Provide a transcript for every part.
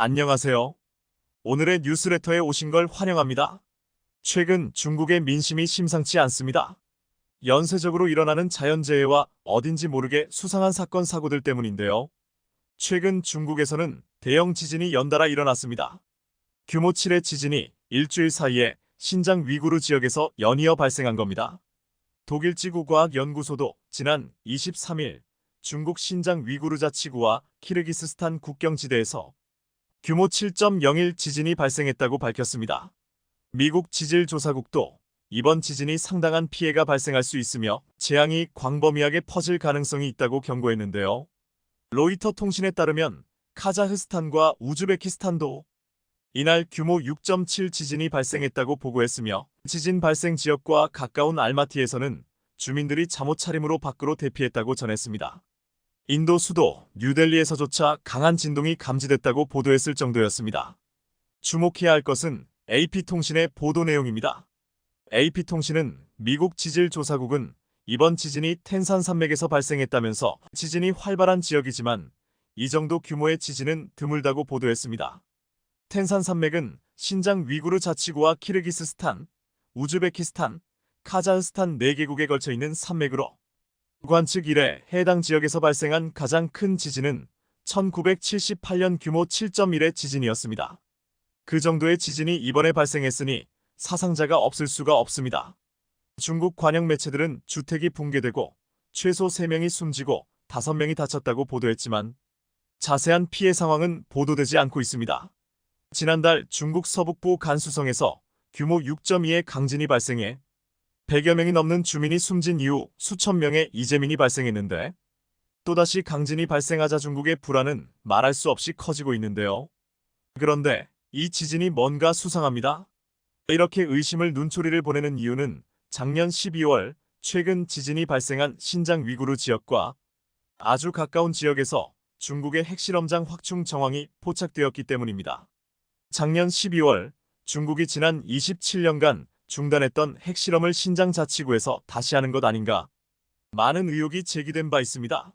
안녕하세요. 오늘의 뉴스레터에 오신 걸 환영합니다. 최근 중국의 민심이 심상치 않습니다. 연쇄적으로 일어나는 자연재해와 어딘지 모르게 수상한 사건 사고들 때문인데요. 최근 중국에서는 대형 지진이 연달아 일어났습니다. 규모 7의 지진이 일주일 사이에 신장 위구르 지역에서 연이어 발생한 겁니다. 독일 지구과학연구소도 지난 23일 중국 신장 위구르 자치구와 키르기스스탄 국경지대에서 규모 7.01 지진이 발생했다고 밝혔습니다. 미국 지질조사국도 이번 지진이 상당한 피해가 발생할 수 있으며 재앙이 광범위하게 퍼질 가능성이 있다고 경고했는데요. 로이터 통신에 따르면 카자흐스탄과 우즈베키스탄도 이날 규모 6.7 지진이 발생했다고 보고했으며 지진 발생 지역과 가까운 알마티에서는 주민들이 잠옷 차림으로 밖으로 대피했다고 전했습니다. 인도 수도 뉴델리에서조차 강한 진동이 감지됐다고 보도했을 정도였습니다. 주목해야 할 것은 AP통신의 보도 내용입니다. AP통신은 미국 지질조사국은 이번 지진이 텐산 산맥에서 발생했다면서 지진이 활발한 지역이지만 이 정도 규모의 지진은 드물다고 보도했습니다. 텐산 산맥은 신장 위구르 자치구와 키르기스스탄, 우즈베키스탄, 카자흐스탄 4개국에 걸쳐 있는 산맥으로 관측 이래 해당 지역에서 발생한 가장 큰 지진은 1978년 규모 7.1의 지진이었습니다. 그 정도의 지진이 이번에 발생했으니 사상자가 없을 수가 없습니다. 중국 관영 매체들은 주택이 붕괴되고 최소 3명이 숨지고 5명이 다쳤다고 보도했지만 자세한 피해 상황은 보도되지 않고 있습니다. 지난달 중국 서북부 간수성에서 규모 6.2의 강진이 발생해 100여 명이 넘는 주민이 숨진 이후 수천 명의 이재민이 발생했는데 또다시 강진이 발생하자 중국의 불안은 말할 수 없이 커지고 있는데요. 그런데 이 지진이 뭔가 수상합니다. 이렇게 의심을 눈초리를 보내는 이유는 작년 12월 최근 지진이 발생한 신장 위구르 지역과 아주 가까운 지역에서 중국의 핵실험장 확충 정황이 포착되었기 때문입니다. 작년 12월 중국이 지난 27년간 중단했던 핵실험을 신장 자치구에서 다시 하는 것 아닌가? 많은 의혹이 제기된 바 있습니다.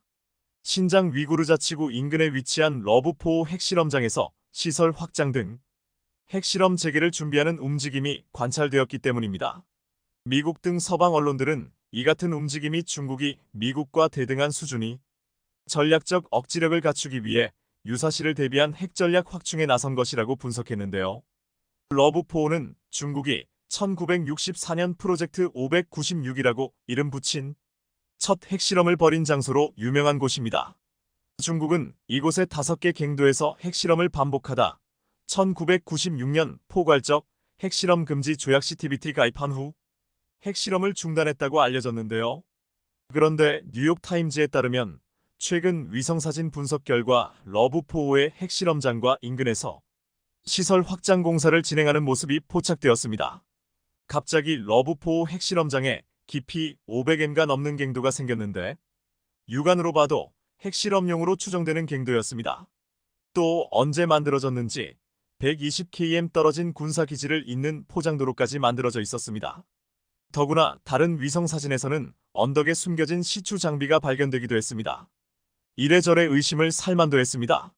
신장 위구르 자치구 인근에 위치한 러브포 핵실험장에서 시설 확장 등 핵실험 재개를 준비하는 움직임이 관찰되었기 때문입니다. 미국 등 서방 언론들은 이 같은 움직임이 중국이 미국과 대등한 수준이 전략적 억지력을 갖추기 위해 유사시를 대비한 핵전략 확충에 나선 것이라고 분석했는데요. 러브포는 중국이 1964년 프로젝트 596이라고 이름 붙인 첫 핵실험을 벌인 장소로 유명한 곳입니다. 중국은 이곳의 5개 갱도에서 핵실험을 반복하다 1996년 포괄적 핵실험 금지 조약 CTBT 가입한 후 핵실험을 중단했다고 알려졌는데요. 그런데 뉴욕타임즈에 따르면 최근 위성사진 분석 결과 러브포의 핵실험장과 인근에서 시설 확장 공사를 진행하는 모습이 포착되었습니다. 갑자기 러브포 핵실험장에 깊이 500m가 넘는 갱도가 생겼는데 육안으로 봐도 핵실험용으로 추정되는 갱도였습니다. 또 언제 만들어졌는지 120km 떨어진 군사기지를 잇는 포장도로까지 만들어져 있었습니다. 더구나 다른 위성사진에서는 언덕에 숨겨진 시추 장비가 발견되기도 했습니다. 이래저래 의심을 살만도 했습니다.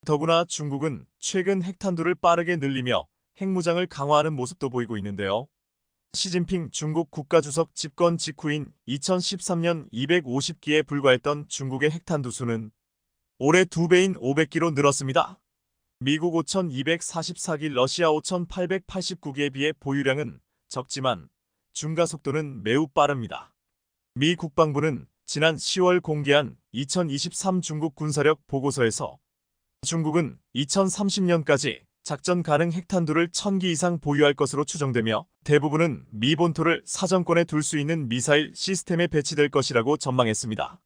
더구나 중국은 최근 핵탄두를 빠르게 늘리며 핵무장을 강화하는 모습도 보이고 있는데요. 시진핑 중국 국가주석 집권 직후인 2013년 250기에 불과했던 중국의 핵탄두 수는 올해 2배인 500기로 늘었습니다. 미국 5244기, 러시아 5889기에 비해 보유량은 적지만 증가속도는 매우 빠릅니다. 미 국방부는 지난 10월 공개한 2023 중국 군사력 보고서에서 중국은 2030년까지 작전 가능 핵탄두를 1000기 이상 보유할 것으로 추정되며 대부분은 미 본토를 사정권에 둘 수 있는 미사일 시스템에 배치될 것이라고 전망했습니다.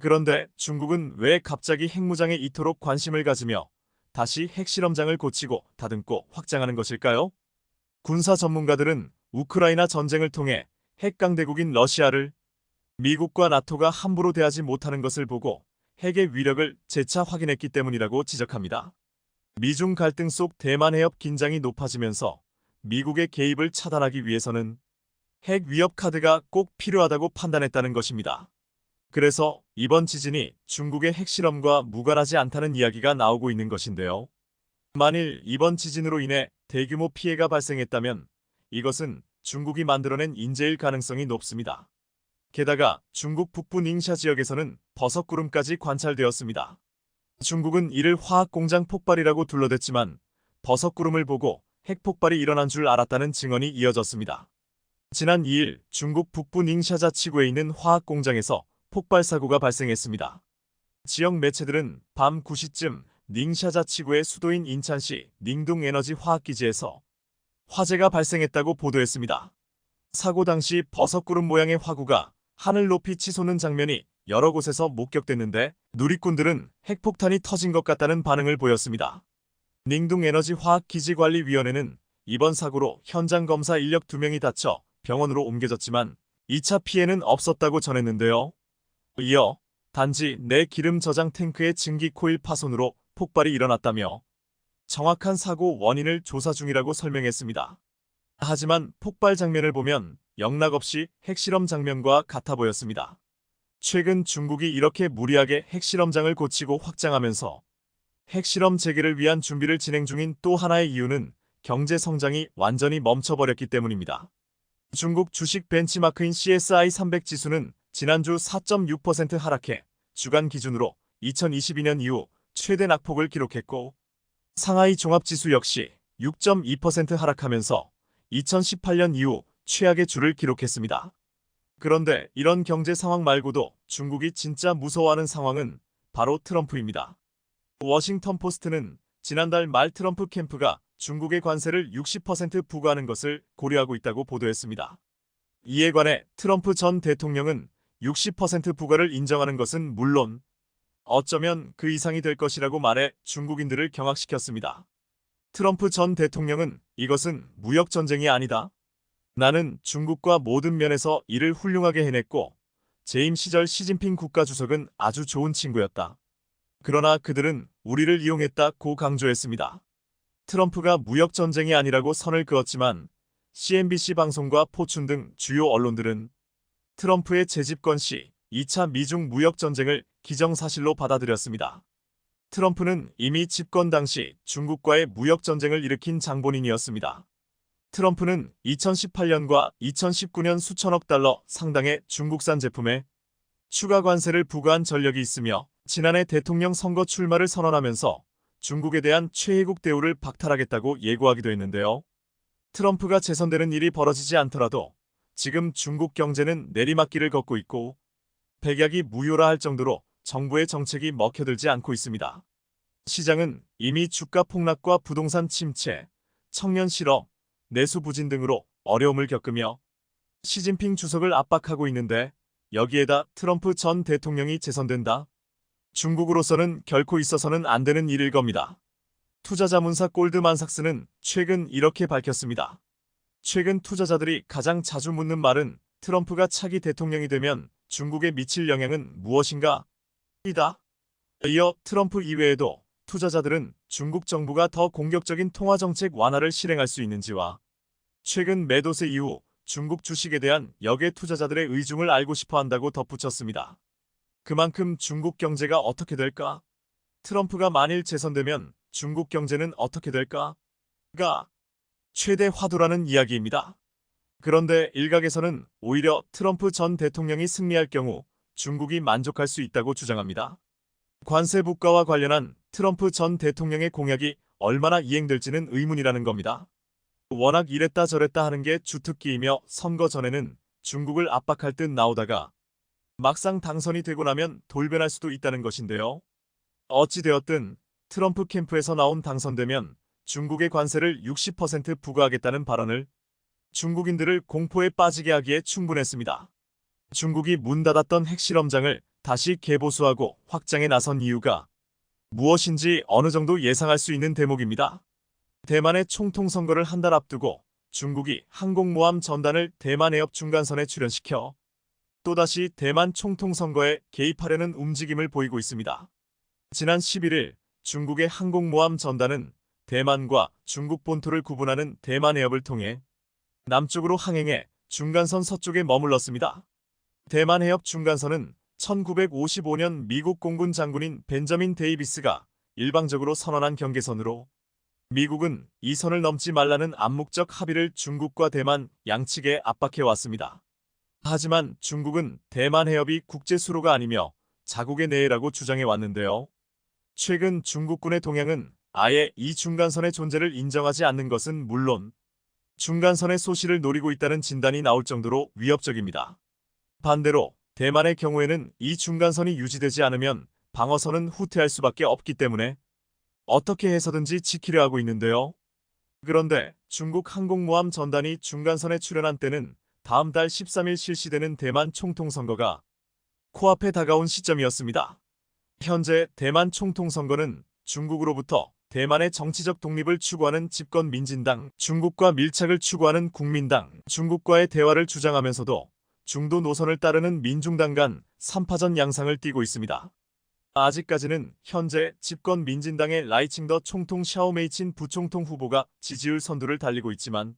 그런데 중국은 왜 갑자기 핵무장에 이토록 관심을 가지며 다시 핵실험장을 고치고 다듬고 확장하는 것일까요? 군사 전문가들은 우크라이나 전쟁을 통해 핵강대국인 러시아를 미국과 나토가 함부로 대하지 못하는 것을 보고 핵의 위력을 재차 확인했기 때문이라고 지적합니다. 미중 갈등 속 대만 해협 긴장이 높아지면서 미국의 개입을 차단하기 위해서는 핵 위협 카드가 꼭 필요하다고 판단했다는 것입니다. 그래서 이번 지진이 중국의 핵실험과 무관하지 않다는 이야기가 나오고 있는 것인데요. 만일 이번 지진으로 인해 대규모 피해가 발생했다면 이것은 중국이 만들어낸 인재일 가능성이 높습니다. 게다가 중국 북부 닝샤 지역에서는 버섯구름까지 관찰되었습니다. 중국은 이를 화학공장 폭발이라고 둘러댔지만 버섯구름을 보고 핵폭발이 일어난 줄 알았다는 증언이 이어졌습니다. 지난 2일 중국 북부 닝샤 자치구에 있는 화학공장에서 폭발 사고가 발생했습니다. 지역 매체들은 밤 9시쯤 닝샤 자치구의 수도인 인찬시 닝둥 에너지 화학기지에서 화재가 발생했다고 보도했습니다. 사고 당시 버섯구름 모양의 화구가 하늘 높이 치솟는 장면이 여러 곳에서 목격됐는데 누리꾼들은 핵폭탄이 터진 것 같다는 반응을 보였습니다. 닝둥 에너지 화학기지관리위원회는 이번 사고로 현장 검사 인력 2명이 다쳐 병원으로 옮겨졌지만 2차 피해는 없었다고 전했는데요. 이어 단지 내 기름 저장 탱크의 증기 코일 파손으로 폭발이 일어났다며 정확한 사고 원인을 조사 중이라고 설명했습니다. 하지만 폭발 장면을 보면 영락없이 핵실험 장면과 같아 보였습니다. 최근 중국이 이렇게 무리하게 핵실험장을 고치고 확장하면서 핵실험 재개를 위한 준비를 진행 중인 또 하나의 이유는 경제 성장이 완전히 멈춰버렸기 때문입니다. 중국 주식 벤치마크인 CSI 300 지수는 지난주 4.6% 하락해 주간 기준으로 2022년 이후 최대 낙폭을 기록했고 상하이 종합지수 역시 6.2% 하락하면서 2018년 이후 최악의 주를 기록했습니다. 그런데 이런 경제 상황 말고도 중국이 진짜 무서워하는 상황은 바로 트럼프입니다. 워싱턴 포스트는 지난달 말 트럼프 캠프가 중국의 관세를 60% 부과하는 것을 고려하고 있다고 보도했습니다. 이에 관해 트럼프 전 대통령은 60% 부과를 인정하는 것은 물론 어쩌면 그 이상이 될 것이라고 말해 중국인들을 경악시켰습니다. 트럼프 전 대통령은 이것은 무역전쟁이 아니다. 나는 중국과 모든 면에서 일을 훌륭하게 해냈고 재임 시절 시진핑 국가주석은 아주 좋은 친구였다. 그러나 그들은 우리를 이용했다고 강조했습니다. 트럼프가 무역전쟁이 아니라고 선을 그었지만 CNBC 방송과 포춘 등 주요 언론들은 트럼프의 재집권 시 2차 미중 무역전쟁을 기정사실로 받아들였습니다. 트럼프는 이미 집권 당시 중국과의 무역전쟁을 일으킨 장본인이었습니다. 트럼프는 2018년과 2019년 수천억 달러 상당의 중국산 제품에 추가 관세를 부과한 전력이 있으며 지난해 대통령 선거 출마를 선언하면서 중국에 대한 최혜국 대우를 박탈하겠다고 예고하기도 했는데요. 트럼프가 재선되는 일이 벌어지지 않더라도 지금 중국 경제는 내리막길을 걷고 있고 백약이 무효라 할 정도로 정부의 정책이 먹혀들지 않고 있습니다. 시장은 이미 주가 폭락과 부동산 침체, 청년 실업, 내수 부진 등으로 어려움을 겪으며 시진핑 주석을 압박하고 있는데 여기에다 트럼프 전 대통령이 재선된다? 중국으로서는 결코 있어서는 안 되는 일일 겁니다. 투자자문사 골드만삭스는 최근 이렇게 밝혔습니다. 최근 투자자들이 가장 자주 묻는 말은 트럼프가 차기 대통령이 되면 중국에 미칠 영향은 무엇인가? 이다. 이어 트럼프 이외에도 투자자들은 중국 정부가 더 공격적인 통화정책 완화를 실행할 수 있는지와 최근 매도세 이후 중국 주식에 대한 역외 투자자들의 의중을 알고 싶어 한다고 덧붙였습니다. 그만큼 중국 경제가 어떻게 될까? 트럼프가 만일 재선되면 중국 경제는 어떻게 될까?가 최대 화두라는 이야기입니다. 그런데 일각에서는 오히려 트럼프 전 대통령이 승리할 경우 중국이 만족할 수 있다고 주장합니다. 관세 부과와 관련한 트럼프 전 대통령의 공약이 얼마나 이행될지는 의문이라는 겁니다. 워낙 이랬다 저랬다 하는 게 주특기이며 선거 전에는 중국을 압박할 듯 나오다가 막상 당선이 되고 나면 돌변할 수도 있다는 것인데요. 어찌되었든 트럼프 캠프에서 나온 당선되면 중국의 관세를 60% 부과하겠다는 발언을 중국인들을 공포에 빠지게 하기에 충분했습니다. 중국이 문 닫았던 핵실험장을 다시 개보수하고 확장에 나선 이유가 무엇인지 어느 정도 예상할 수 있는 대목입니다. 대만의 총통 선거를 한 달 앞두고 중국이 항공모함 전단을 대만 해협 중간선에 출현시켜 또다시 대만 총통 선거에 개입하려는 움직임을 보이고 있습니다. 지난 11일 중국의 항공모함 전단은 대만과 중국 본토를 구분하는 대만 해협을 통해 남쪽으로 항행해 중간선 서쪽에 머물렀습니다. 대만 해협 중간선은 1955년 미국 공군 장군인 벤저민 데이비스가 일방적으로 선언한 경계선으로 미국은 이 선을 넘지 말라는 암묵적 합의를 중국과 대만 양측에 압박해 왔습니다. 하지만 중국은 대만 해협이 국제수로가 아니며 자국의 내해라고 주장해 왔는데요. 최근 중국군의 동향은 아예 이 중간선의 존재를 인정하지 않는 것은 물론 중간선의 소실을 노리고 있다는 진단이 나올 정도로 위협적입니다. 반대로 대만의 경우에는 이 중간선이 유지되지 않으면 방어선은 후퇴할 수밖에 없기 때문에 어떻게 해서든지 지키려 하고 있는데요. 그런데 중국 항공모함 전단이 중간선에 출현한 때는 다음 달 13일 실시되는 대만 총통선거가 코앞에 다가온 시점이었습니다. 현재 대만 총통선거는 중국으로부터 대만의 정치적 독립을 추구하는 집권 민진당, 중국과 밀착을 추구하는 국민당, 중국과의 대화를 주장하면서도 중도 노선을 따르는 민중당 간 3파전 양상을 띠고 있습니다. 아직까지는 현재 집권 민진당의 라이칭더 총통 샤오메이친 부총통 후보가 지지율 선두를 달리고 있지만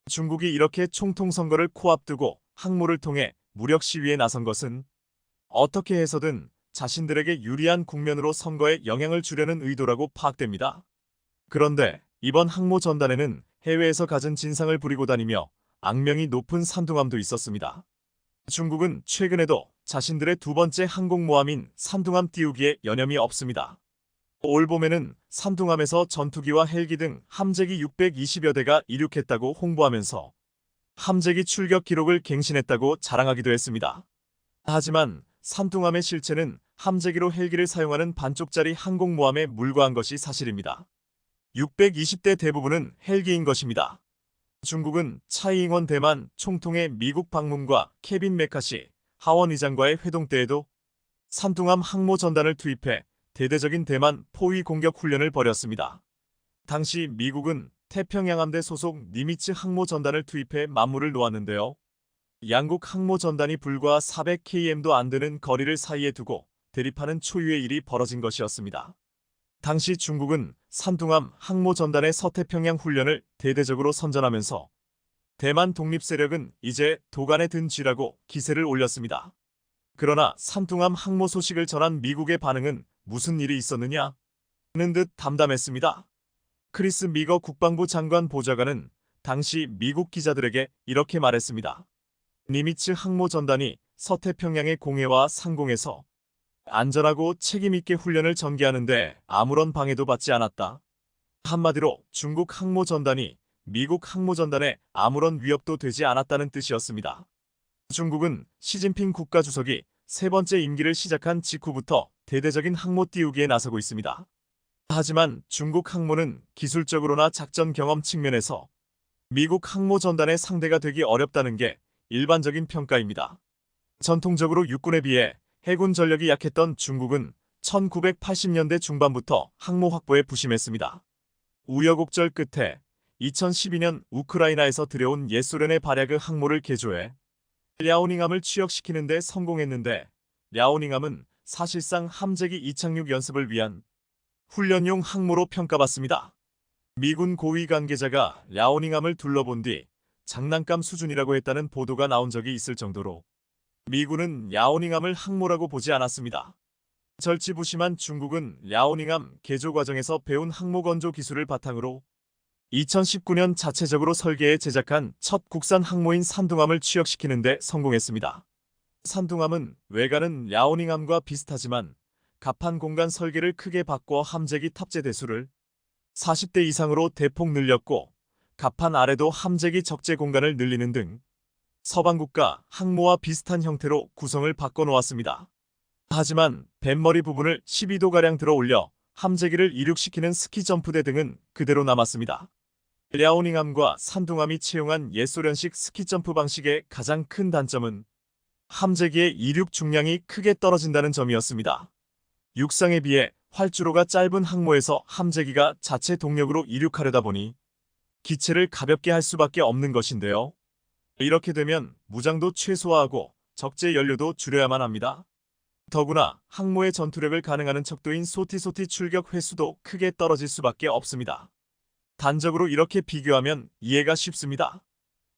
중국이 이렇게 총통 선거를 코앞두고 항모를 통해 무력 시위에 나선 것은 어떻게 해서든 자신들에게 유리한 국면으로 선거에 영향을 주려는 의도라고 파악됩니다. 그런데 이번 항모 전단에는 해외에서 갖은 진상을 부리고 다니며 악명이 높은 산둥함도 있었습니다. 중국은 최근에도 자신들의 두 번째 항공모함인 산둥함 띄우기에 여념이 없습니다. 올 봄에는 산둥함에서 전투기와 헬기 등 함재기 620여 대가 이륙했다고 홍보하면서 함재기 출격 기록을 갱신했다고 자랑하기도 했습니다. 하지만 산둥함의 실체는 함재기로 헬기를 사용하는 반쪽짜리 항공모함에 물과한 것이 사실입니다. 620대 대부분은 헬기인 것입니다. 중국은 차이잉원 대만 총통의 미국 방문과 케빈 메카시 하원 의장과의 회동 때에도 산둥함 항모 전단을 투입해 대대적인 대만 포위 공격 훈련을 벌였습니다. 당시 미국은 태평양 함대 소속 니미츠 항모 전단을 투입해 만무를 놓았는데요. 양국 항모 전단이 불과 400km도 안 되는 거리를 사이에 두고 대립하는 초유의 일이 벌어진 것이었습니다. 당시 중국은 산둥함 항모 전단의 서태평양 훈련을 대대적으로 선전하면서 대만 독립 세력은 이제 도간에 든 쥐라고 기세를 올렸습니다. 그러나 산둥함 항모 소식을 전한 미국의 반응은 무슨 일이 있었느냐는 듯 담담했습니다. 크리스 미거 국방부 장관 보좌관은 당시 미국 기자들에게 이렇게 말했습니다. 니미츠 항모 전단이 서태평양의 공해와 상공에서 안전하고 책임있게 훈련을 전개하는데 아무런 방해도 받지 않았다. 한마디로 중국 항모 전단이 미국 항모 전단에 아무런 위협도 되지 않았다는 뜻이었습니다. 중국은 시진핑 국가주석이 세 번째 임기를 시작한 직후부터 대대적인 항모 띄우기에 나서고 있습니다. 하지만 중국 항모는 기술적으로나 작전 경험 측면에서 미국 항모 전단의 상대가 되기 어렵다는 게 일반적인 평가입니다. 전통적으로 육군에 비해 해군 전력이 약했던 중국은 1980년대 중반부터 항모 확보에 부심했습니다. 우여곡절 끝에 2012년 우크라이나에서 들여온 옛소련의 발야그 항모를 개조해 랴오닝함을 취역시키는 데 성공했는데 랴오닝함은 사실상 함재기 이착륙 연습을 위한 훈련용 항모로 평가받습니다. 미군 고위 관계자가 랴오닝함을 둘러본 뒤 장난감 수준이라고 했다는 보도가 나온 적이 있을 정도로 미군은 랴오닝함을 항모라고 보지 않았습니다. 절치부심한 중국은 랴오닝함 개조 과정에서 배운 항모 건조 기술을 바탕으로 2019년 자체적으로 설계해 제작한 첫 국산 항모인 산둥함을 취역시키는 데 성공했습니다. 산둥함은 외관은 랴오닝함과 비슷하지만 갑판 공간 설계를 크게 바꿔 함재기 탑재 대수를 40대 이상으로 대폭 늘렸고 갑판 아래도 함재기 적재 공간을 늘리는 등 서방국가 항모와 비슷한 형태로 구성을 바꿔놓았습니다. 하지만 뱃머리 부분을 12도가량 들어 올려 함재기를 이륙시키는 스키 점프대 등은 그대로 남았습니다. 랴오닝함과 산둥함이 채용한 옛소련식 스키 점프 방식의 가장 큰 단점은 함재기의 이륙 중량이 크게 떨어진다는 점이었습니다. 육상에 비해 활주로가 짧은 항모에서 함재기가 자체 동력으로 이륙하려다 보니 기체를 가볍게 할 수밖에 없는 것인데요. 이렇게 되면 무장도 최소화하고 적재 연료도 줄여야만 합니다. 더구나 항모의 전투력을 가능하는 척도인 소티소티 출격 횟수도 크게 떨어질 수밖에 없습니다. 단적으로 이렇게 비교하면 이해가 쉽습니다.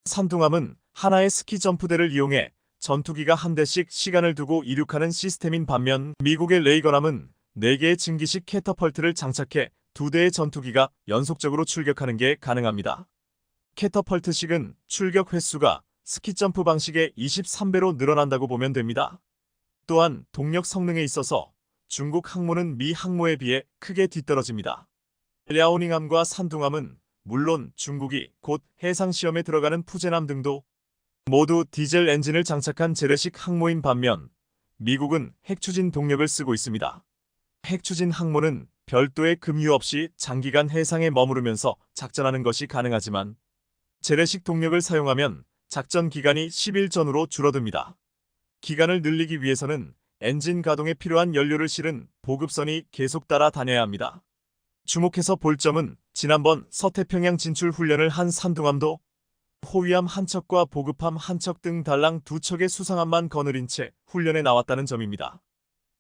산둥함은 하나의 스키 점프대를 이용해 전투기가 한 대씩 시간을 두고 이륙하는 시스템인 반면 미국의 레이건함은 4개의 증기식 캐터펄트를 장착해 두 대의 전투기가 연속적으로 출격하는 게 가능합니다. 캐터펄트식은 출격 횟수가 스키점프 방식의 23배로 늘어난다고 보면 됩니다. 또한 동력 성능에 있어서 중국 항모는 미 항모에 비해 크게 뒤떨어집니다. 랴오닝함과 산둥함은 물론 중국이 곧 해상시험에 들어가는 푸제남 등도 모두 디젤 엔진을 장착한 재래식 항모인 반면 미국은 핵추진 동력을 쓰고 있습니다. 핵추진 항모는 별도의 급유 없이 장기간 해상에 머무르면서 작전하는 것이 가능하지만 재래식 동력을 사용하면 작전 기간이 10일 전후로 줄어듭니다. 기간을 늘리기 위해서는 엔진 가동에 필요한 연료를 실은 보급선이 계속 따라다녀야 합니다. 주목해서 볼 점은 지난번 서태평양 진출 훈련을 한 산둥함도 호위함 한 척과 보급함 한 척 등 달랑 두 척의 수상함만 거느린 채 훈련에 나왔다는 점입니다.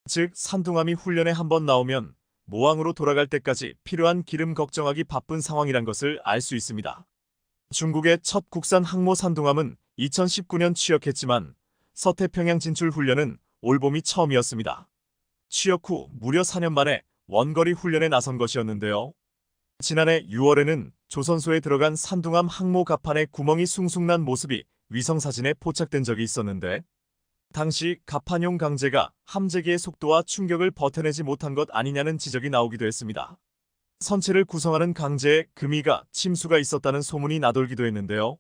즉 산둥함이 훈련에 한번 나오면 모항으로 돌아갈 때까지 필요한 기름 걱정하기 바쁜 상황이란 것을 알 수 있습니다. 중국의 첫 국산 항모 산둥함은 2019년 취역했지만 서태평양 진출 훈련은 올봄이 처음이었습니다. 취역 후 무려 4년 만에 원거리 훈련에 나선 것이었는데요. 지난해 6월에는 조선소에 들어간 산둥함 항모 갑판에 구멍이 숭숭 난 모습이 위성사진에 포착된 적이 있었는데 당시 갑판용 강제가 함재기의 속도와 충격을 버텨내지 못한 것 아니냐는 지적이 나오기도 했습니다. 선체를 구성하는 강제에 금이가 침수가 있었다는 소문이 나돌기도 했는데요.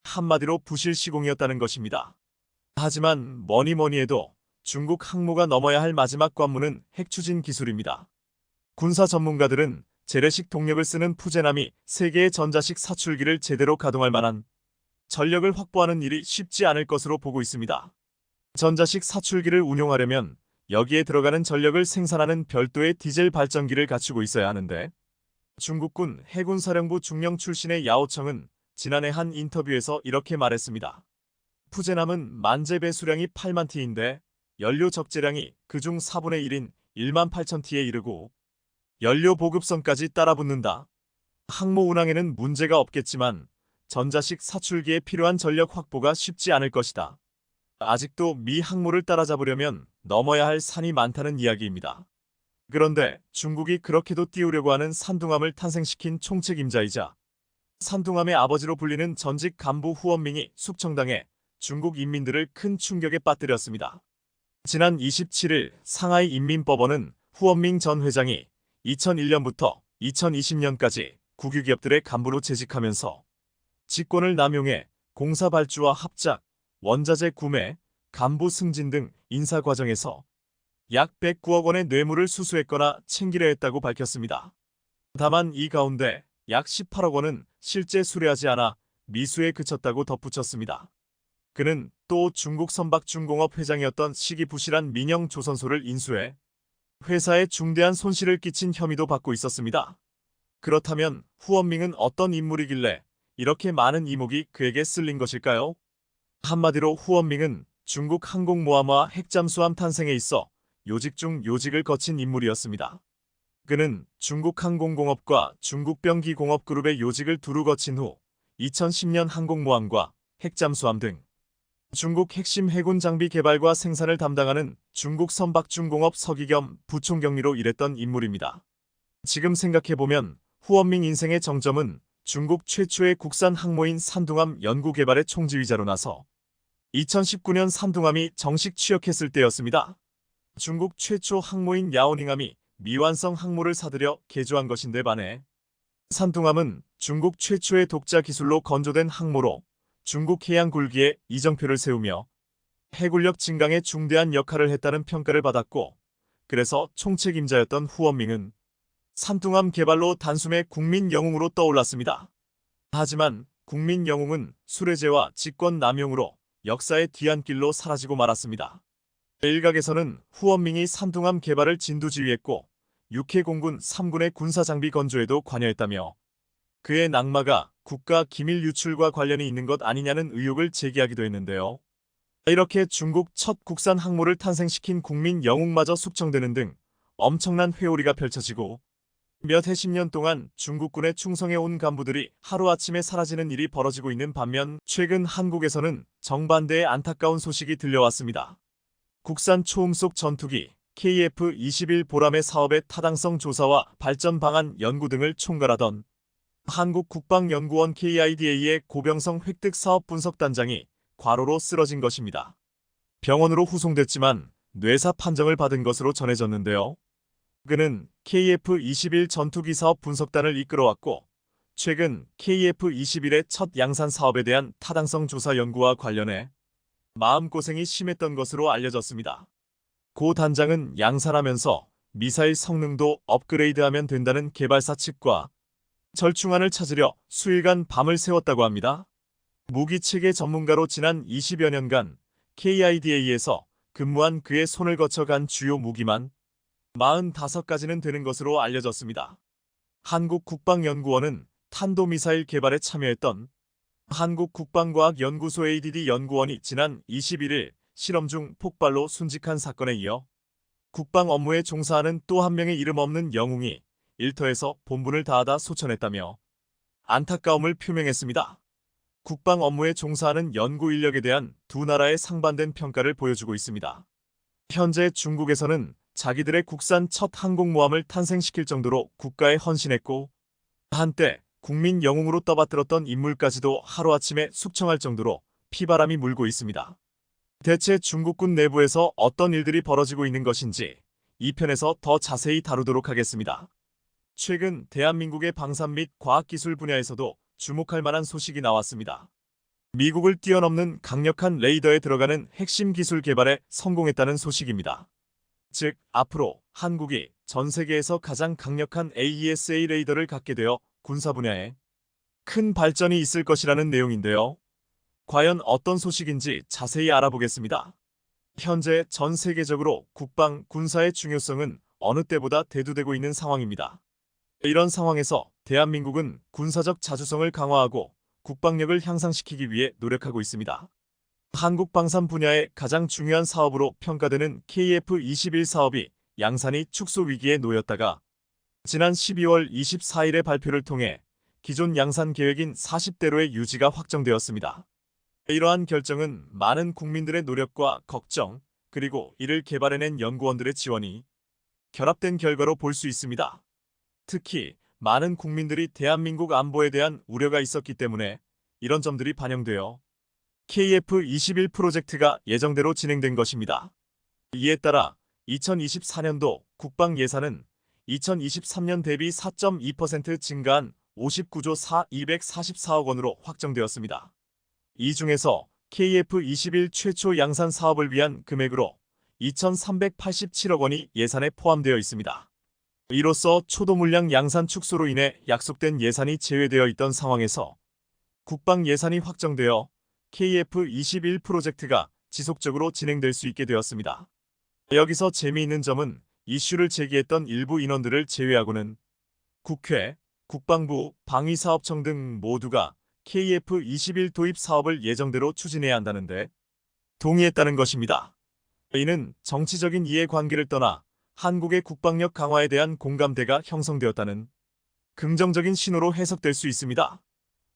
한마디로 부실 시공이었다는 것입니다. 하지만 뭐니 해도 중국 항모가 넘어야 할 마지막 관문은 핵추진 기술입니다. 군사 전문가들은 재래식 동력을 쓰는 푸제남이 세계의 전자식 사출기를 제대로 가동할 만한 전력을 확보하는 일이 쉽지 않을 것으로 보고 있습니다. 전자식 사출기를 운용하려면 여기에 들어가는 전력을 생산하는 별도의 디젤 발전기를 갖추고 있어야 하는데 중국군 해군사령부 중령 출신의 야오청은 지난해 한 인터뷰에서 이렇게 말했습니다. 푸제남은 만재 배수량이 8만 T인데 연료 적재량이 그중 4분의 1인 1만 8천 T에 이르고 연료 보급선까지 따라붙는다. 항모 운항에는 문제가 없겠지만 전자식 사출기에 필요한 전력 확보가 쉽지 않을 것이다. 아직도 미 항모를 따라잡으려면 넘어야 할 산이 많다는 이야기입니다. 그런데 중국이 그렇게도 띄우려고 하는 산둥함을 탄생시킨 총책임자이자 산둥함의 아버지로 불리는 전직 간부 후원밍이 숙청당해 중국 인민들을 큰 충격에 빠뜨렸습니다. 지난 27일 상하이 인민법원은 후원밍 전 회장이 2001년부터 2020년까지 국유기업들의 간부로 재직하면서 직권을 남용해 공사 발주와 합작, 원자재 구매, 간부 승진 등 인사 과정에서 약 109억 원의 뇌물을 수수했거나 챙기려 했다고 밝혔습니다. 다만 이 가운데 약 18억 원은 실제 수뢰하지 않아 미수에 그쳤다고 덧붙였습니다. 그는 또 중국 선박중공업 회장이었던 시기 부실한 민영 조선소를 인수해 회사에 중대한 손실을 끼친 혐의도 받고 있었습니다. 그렇다면 후원밍은 어떤 인물이길래 이렇게 많은 이목이 그에게 쏠린 것일까요? 한마디로 후원밍은 중국 항공모함과 핵잠수함 탄생에 있어 요직 중 요직을 거친 인물이었습니다. 그는 중국 항공공업과 중국병기공업그룹의 요직을 두루 거친 후 2010년 항공모함과 핵잠수함 등 중국 핵심 해군 장비 개발과 생산을 담당하는 중국 선박중공업 서기 겸 부총경리로 일했던 인물입니다. 지금 생각해보면 후원밍 인생의 정점은 중국 최초의 국산 항모인 산둥함 연구 개발의 총지휘자로 나서 2019년 산둥함이 정식 취역했을 때였습니다. 중국 최초 항모인 야오닝함이 미완성 항모를 사들여 개조한 것인데 반해 산둥함은 중국 최초의 독자 기술로 건조된 항모로 중국 해양 굴기에 이정표를 세우며 해군력 증강에 중대한 역할을 했다는 평가를 받았고 그래서 총책임자였던 후원밍은 산둥함 개발로 단숨에 국민 영웅으로 떠올랐습니다. 하지만 국민 영웅은 수뢰제와 직권 남용으로 역사의 뒤안길로 사라지고 말았습니다. 일각에서는 후원밍이 산둥함 개발을 진두지휘했고 육해공군 3군의 군사장비 건조에도 관여했다며 그의 낙마가 국가 기밀 유출과 관련이 있는 것 아니냐는 의혹을 제기하기도 했는데요. 이렇게 중국 첫 국산 항모를 탄생시킨 국민 영웅마저 숙청되는 등 엄청난 회오리가 펼쳐지고 몇 해십 년 동안 중국군에 충성해온 간부들이 하루아침에 사라지는 일이 벌어지고 있는 반면 최근 한국에서는 정반대의 안타까운 소식이 들려왔습니다. 국산 초음속 전투기 KF-21 보람의 사업의 타당성 조사와 발전 방안 연구 등을 총괄하던 한국국방연구원 KIDA의 고병성 획득 사업 분석단장이 과로로 쓰러진 것입니다. 병원으로 후송됐지만 뇌사 판정을 받은 것으로 전해졌는데요. 그는 KF-21 전투기 사업 분석단을 이끌어왔고 최근 KF-21의 첫 양산 사업에 대한 타당성 조사 연구와 관련해 마음고생이 심했던 것으로 알려졌습니다. 고 단장은 양산하면서 미사일 성능도 업그레이드하면 된다는 개발사 측과 절충안을 찾으려 수일간 밤을 새웠다고 합니다. 무기체계 전문가로 지난 20여 년간 KIDA에서 근무한 그의 손을 거쳐간 주요 무기만 45가지는 되는 것으로 알려졌습니다. 한국국방연구원은 탄도미사일 개발에 참여했던 한국국방과학연구소 ADD 연구원이 지난 21일 실험 중 폭발로 순직한 사건에 이어 국방 업무에 종사하는 또 한 명의 이름 없는 영웅이 일터에서 본분을 다하다 소천했다며 안타까움을 표명했습니다. 국방 업무에 종사하는 연구 인력에 대한 두 나라의 상반된 평가를 보여주고 있습니다. 현재 중국에서는 자기들의 국산 첫 항공모함을 탄생시킬 정도로 국가에 헌신했고 한때 국민 영웅으로 떠받들었던 인물까지도 하루아침에 숙청할 정도로 피바람이 물고 있습니다. 대체 중국군 내부에서 어떤 일들이 벌어지고 있는 것인지 이 편에서 더 자세히 다루도록 하겠습니다. 최근 대한민국의 방산 및 과학기술 분야에서도 주목할 만한 소식이 나왔습니다. 미국을 뛰어넘는 강력한 레이더에 들어가는 핵심 기술 개발에 성공했다는 소식입니다. 즉, 앞으로 한국이 전 세계에서 가장 강력한 AESA 레이더를 갖게 되어 군사 분야에 큰 발전이 있을 것이라는 내용인데요. 과연 어떤 소식인지 자세히 알아보겠습니다. 현재 전 세계적으로 국방, 군사의 중요성은 어느 때보다 대두되고 있는 상황입니다. 이런 상황에서 대한민국은 군사적 자주성을 강화하고 국방력을 향상시키기 위해 노력하고 있습니다. 한국 방산 분야의 가장 중요한 사업으로 평가되는 KF-21 사업이 양산이 축소 위기에 놓였다가 지난 12월 24일의 발표를 통해 기존 양산 계획인 40대로의 유지가 확정되었습니다. 이러한 결정은 많은 국민들의 노력과 걱정, 그리고 이를 개발해낸 연구원들의 지원이 결합된 결과로 볼 수 있습니다. 특히 많은 국민들이 대한민국 안보에 대한 우려가 있었기 때문에 이런 점들이 반영되어 KF-21 프로젝트가 예정대로 진행된 것입니다. 이에 따라 2024년도 국방 예산은 2023년 대비 4.2% 증가한 59조 244억 원으로 확정되었습니다. 이 중에서 KF-21 최초 양산 사업을 위한 금액으로 2,387억 원이 예산에 포함되어 있습니다. 이로써 초도 물량 양산 축소로 인해 약속된 예산이 제외되어 있던 상황에서 국방 예산이 확정되어 KF-21 프로젝트가 지속적으로 진행될 수 있게 되었습니다. 여기서 재미있는 점은 이슈를 제기했던 일부 인원들을 제외하고는 국회, 국방부, 방위사업청 등 모두가 KF-21 도입 사업을 예정대로 추진해야 한다는데 동의했다는 것입니다. 이는 정치적인 이해관계를 떠나 한국의 국방력 강화에 대한 공감대가 형성되었다는 긍정적인 신호로 해석될 수 있습니다.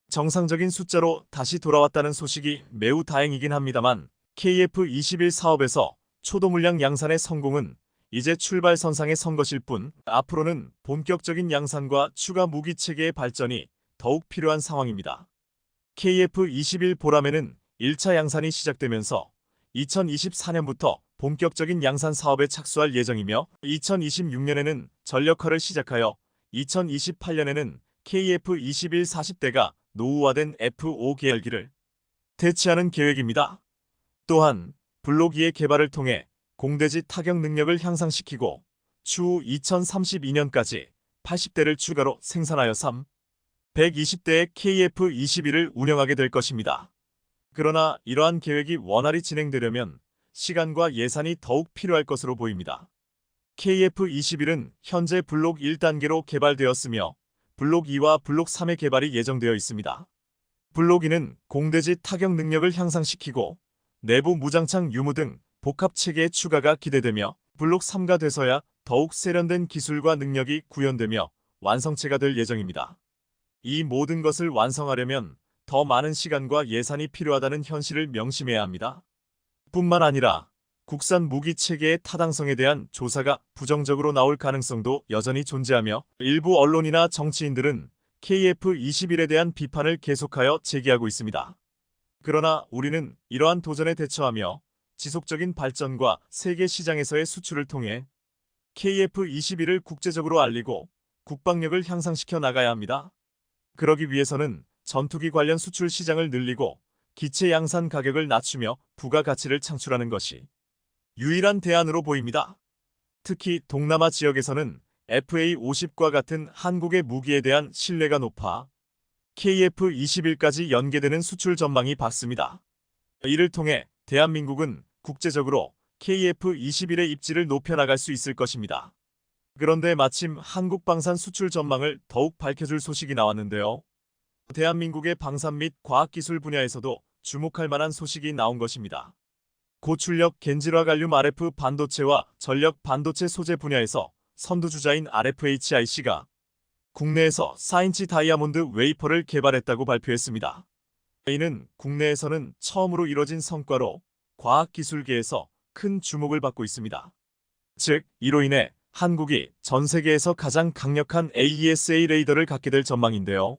정상적인 숫자로 다시 돌아왔다는 소식이 매우 다행이긴 합니다만 KF-21 사업에서 초도 물량 양산의 성공은 이제 출발선상에 선 것일 뿐 앞으로는 본격적인 양산과 추가 무기 체계의 발전이 더욱 필요한 상황입니다. KF-21 보람에는 1차 양산이 시작되면서 2024년부터 본격적인 양산 사업에 착수할 예정이며 2026년에는 전력화를 시작하여 2028년에는 KF-21 40대가 노후화된 F5 계열기를 대체하는 계획입니다. 또한 블록 2의 개발을 통해 공대지 타격 능력을 향상시키고 추후 2032년까지 80대를 추가로 생산하여 120대의 KF-21을 운영하게 될 것입니다. 그러나 이러한 계획이 원활히 진행되려면 시간과 예산이 더욱 필요할 것으로 보입니다. KF-21은 현재 블록 1단계로 개발되었으며 블록 2와 블록 3의 개발이 예정되어 있습니다. 블록 2는 공대지 타격 능력을 향상시키고 내부 무장창 유무 등 복합 체계의 추가가 기대되며 블록 3가 돼서야 더욱 세련된 기술과 능력이 구현되며 완성체가 될 예정입니다. 이 모든 것을 완성하려면 더 많은 시간과 예산이 필요하다는 현실을 명심해야 합니다. 뿐만 아니라 국산 무기 체계의 타당성에 대한 조사가 부정적으로 나올 가능성도 여전히 존재하며 일부 언론이나 정치인들은 KF-21에 대한 비판을 계속하여 제기하고 있습니다. 그러나 우리는 이러한 도전에 대처하며 지속적인 발전과 세계 시장에서의 수출을 통해 KF-21을 국제적으로 알리고 국방력을 향상시켜 나가야 합니다. 그러기 위해서는 전투기 관련 수출 시장을 늘리고 기체 양산 가격을 낮추며 부가가치를 창출하는 것이 유일한 대안으로 보입니다. 특히 동남아 지역에서는 FA-50과 같은 한국의 무기에 대한 신뢰가 높아 KF-21까지 연계되는 수출 전망이 밝습니다. 이를 통해 대한민국은 국제적으로 KF-21의 입지를 높여나갈 수 있을 것입니다. 그런데 마침 한국 방산 수출 전망을 더욱 밝혀줄 소식이 나왔는데요. 대한민국의 방산 및 과학기술 분야에서도 주목할 만한 소식이 나온 것입니다. 고출력 겐질화 갈륨 RF 반도체와 전력 반도체 소재 분야에서 선두주자인 RFHIC가 국내에서 4인치 다이아몬드 웨이퍼를 개발했다고 발표했습니다. 이는 국내에서는 처음으로 이뤄진 성과로 과학기술계에서 큰 주목을 받고 있습니다. 즉, 이로 인해 한국이 전 세계에서 가장 강력한 AESA 레이더를 갖게 될 전망인데요.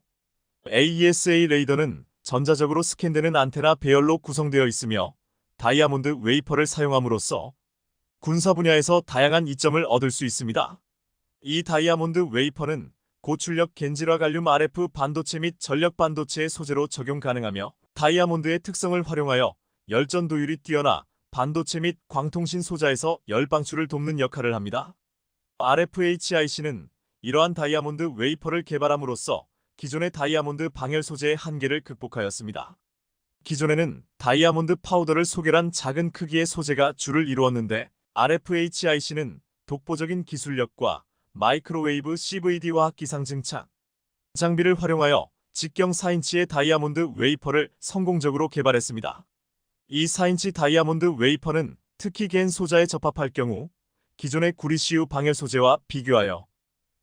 AESA 레이더는 전자적으로 스캔되는 안테나 배열로 구성되어 있으며 다이아몬드 웨이퍼를 사용함으로써 군사 분야에서 다양한 이점을 얻을 수 있습니다. 이 다이아몬드 웨이퍼는 고출력 겐질화 갈륨 RF 반도체 및 전력 반도체의 소재로 적용 가능하며 다이아몬드의 특성을 활용하여 열전도율이 뛰어나 반도체 및 광통신 소자에서 열 방출을 돕는 역할을 합니다. RFHIC는 이러한 다이아몬드 웨이퍼를 개발함으로써 기존의 다이아몬드 방열 소재의 한계를 극복하였습니다. 기존에는 다이아몬드 파우더를 소결한 작은 크기의 소재가 주를 이루었는데 RFHIC는 독보적인 기술력과 마이크로웨이브 CVD 화학 기상 증착 장비를 활용하여 직경 4인치의 다이아몬드 웨이퍼를 성공적으로 개발했습니다. 이 4인치 다이아몬드 웨이퍼는 특히 겐 소자에 접합할 경우 기존의 구리CU 방열 소재와 비교하여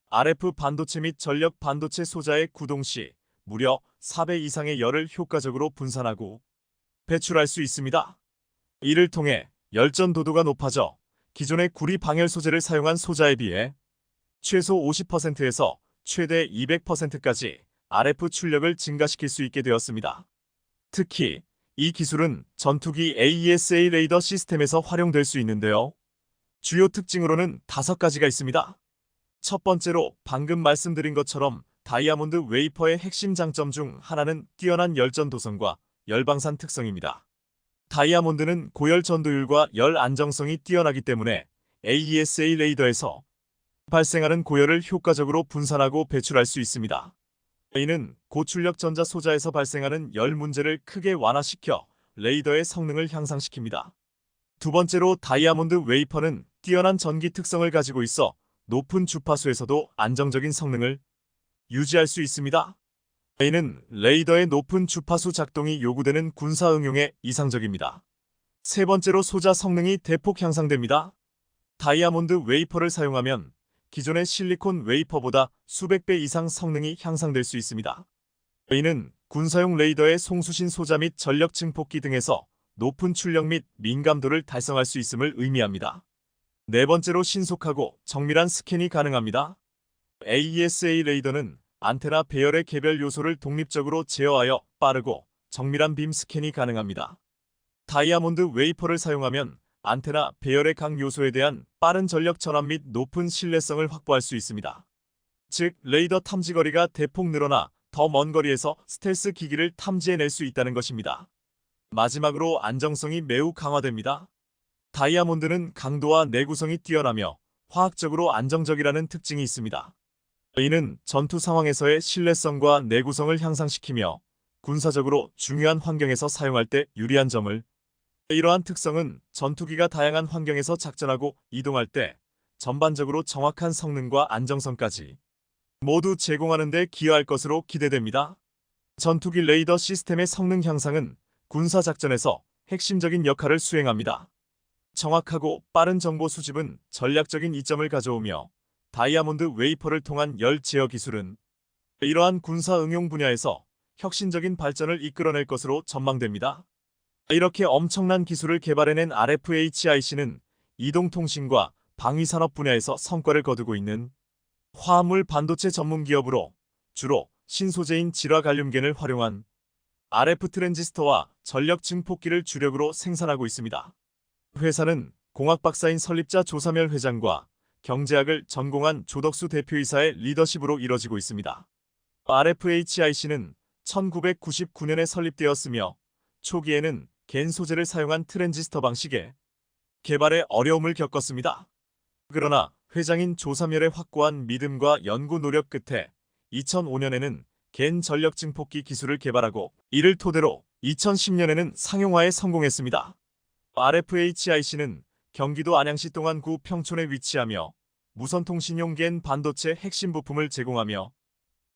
RF 반도체 및 전력 반도체 소자의 구동 시 무려 4배 이상의 열을 효과적으로 분산하고 배출할 수 있습니다. 이를 통해 열전 도도가 높아져 기존의 구리 방열 소재를 사용한 소자에 비해 최소 50%에서 최대 200%까지 RF 출력을 증가시킬 수 있게 되었습니다. 특히 이 기술은 전투기 AESA 레이더 시스템에서 활용될 수 있는데요. 주요 특징으로는 5가지가 있습니다. 첫 번째로 방금 말씀드린 것처럼 다이아몬드 웨이퍼의 핵심 장점 중 하나는 뛰어난 열전 도성과 열방산 특성입니다. 다이아몬드는 고열 전도율과 열 안정성이 뛰어나기 때문에 AESA 레이더에서 발생하는 고열을 효과적으로 분산하고 배출할 수 있습니다. 이는 고출력 전자 소자에서 발생하는 열 문제를 크게 완화시켜 레이더의 성능을 향상시킵니다. 두 번째로 다이아몬드 웨이퍼는 뛰어난 전기 특성을 가지고 있어 높은 주파수에서도 안정적인 성능을 유지할 수 있습니다. 이는 레이더의 높은 주파수 작동이 요구되는 군사 응용에 이상적입니다. 세 번째로 소자 성능이 대폭 향상됩니다. 다이아몬드 웨이퍼를 사용하면 기존의 실리콘 웨이퍼보다 수백 배 이상 성능이 향상될 수 있습니다. 이는 군사용 레이더의 송수신 소자 및 전력 증폭기 등에서 높은 출력 및 민감도를 달성할 수 있음을 의미합니다. 네 번째로 신속하고 정밀한 스캔이 가능합니다. AESA 레이더는 안테나 배열의 개별 요소를 독립적으로 제어하여 빠르고 정밀한 빔 스캔이 가능합니다. 다이아몬드 웨이퍼를 사용하면 안테나 배열의 각 요소에 대한 빠른 전력 전환 및 높은 신뢰성을 확보할 수 있습니다. 즉, 레이더 탐지 거리가 대폭 늘어나 더 먼 거리에서 스텔스 기기를 탐지해낼 수 있다는 것입니다. 마지막으로 안정성이 매우 강화됩니다. 다이아몬드는 강도와 내구성이 뛰어나며 화학적으로 안정적이라는 특징이 있습니다. 이는 전투 상황에서의 신뢰성과 내구성을 향상시키며 군사적으로 중요한 환경에서 사용할 때 유리한 점을 이러한 특성은 전투기가 다양한 환경에서 작전하고 이동할 때 전반적으로 정확한 성능과 안정성까지 모두 제공하는 데 기여할 것으로 기대됩니다. 전투기 레이더 시스템의 성능 향상은 군사작전에서 핵심적인 역할을 수행합니다. 정확하고 빠른 정보 수집은 전략적인 이점을 가져오며 다이아몬드 웨이퍼를 통한 열 제어 기술은 이러한 군사 응용 분야에서 혁신적인 발전을 이끌어낼 것으로 전망됩니다. 이렇게 엄청난 기술을 개발해낸 RFHIC는 이동통신과 방위산업 분야에서 성과를 거두고 있는 화합물 반도체 전문 기업으로 주로 신소재인 질화갈륨겐을 활용한 RF 트랜지스터와 전력 증폭기를 주력으로 생산하고 있습니다. 회사는 공학 박사인 설립자 조사멸 회장과 경제학을 전공한 조덕수 대표이사의 리더십으로 이뤄지고 있습니다. RFHIC는 1999년에 설립되었으며 초기에는 겐 소재를 사용한 트랜지스터 방식의 개발에 어려움을 겪었습니다. 그러나 회장인 조사멸의 확고한 믿음과 연구 노력 끝에 2005년에는 겐 전력 증폭기 기술을 개발하고 이를 토대로 2010년에는 상용화에 성공했습니다. RFHIC는 경기도 안양시 동안구 평촌에 위치하며 무선통신용 겐 반도체 핵심 부품을 제공하며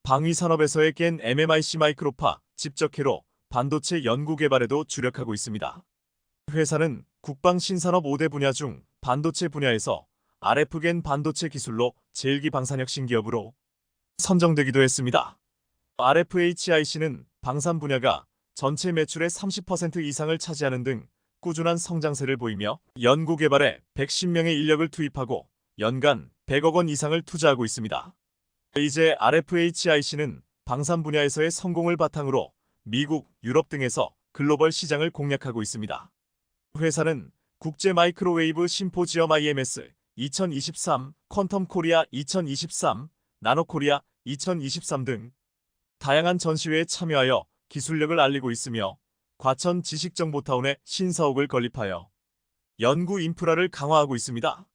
방위산업에서의 겐 MMIC 마이크로파 집적회로 반도체 연구 개발에도 주력하고 있습니다. 회사는 국방 신산업 5대 분야 중 반도체 분야에서 RF겐 반도체 기술로 제1기 방산혁 신기업으로 선정되기도 했습니다. RFHIC는 방산 분야가 전체 매출의 30% 이상을 차지하는 등 꾸준한 성장세를 보이며 연구 개발에 110명의 인력을 투입하고 연간 100억 원 이상을 투자하고 있습니다. 이제 RFHIC는 방산 분야에서의 성공을 바탕으로 미국, 유럽 등에서 글로벌 시장을 공략하고 있습니다. 회사는 국제 마이크로웨이브 심포지엄 IMS 2023, 퀀텀 코리아 2023, 나노 코리아 2023 등 다양한 전시회에 참여하여 기술력을 알리고 있으며 과천 지식정보타운에 신사옥을 건립하여 연구 인프라를 강화하고 있습니다.